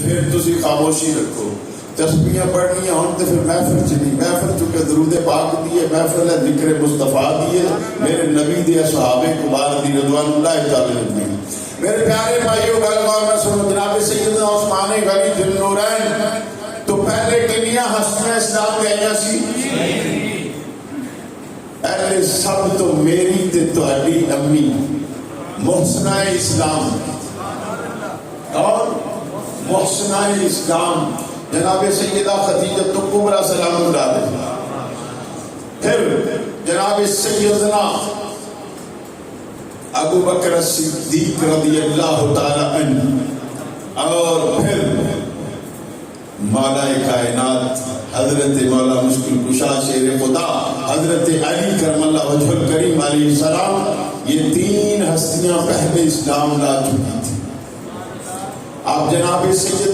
پھر تسی خاموشی رکھو، تسبیحاں پڑھنی ہوں تو پھر محفل چلی، محفل چکے درود پاک دیے، محفل ہے ذکر مصطفیٰ دیے، میرے نبی دے اصحاب کبار دی رضوان اللہ تعالی عنہ۔ میرے پیارے بھائیو گل غور نہ سنو، جناب سیدنا عثمان غنی ذی النورین تو پہلے کنیاں ہستیاں اسلام میں آئیاں سی؟ پہلے سب تو میری تے تہاڈی امی محسنہ اسلام، اور محسنہ اسلام جناب سیدہ خدیجہ کبریٰ سلام اللہ علیہا، پھر جناب سیدنا ابو بکر صدیق رضی اللہ تعالی عنہ، اور پھر مولا کائنات حضرت مولا مشکل کشا شیر خدا حضرت علی کرم اللہ وجہ الکریم علیہ السلام، یہ تین ہستیاں پہلے اسلام لا چکی تھی۔ آپ جناب سید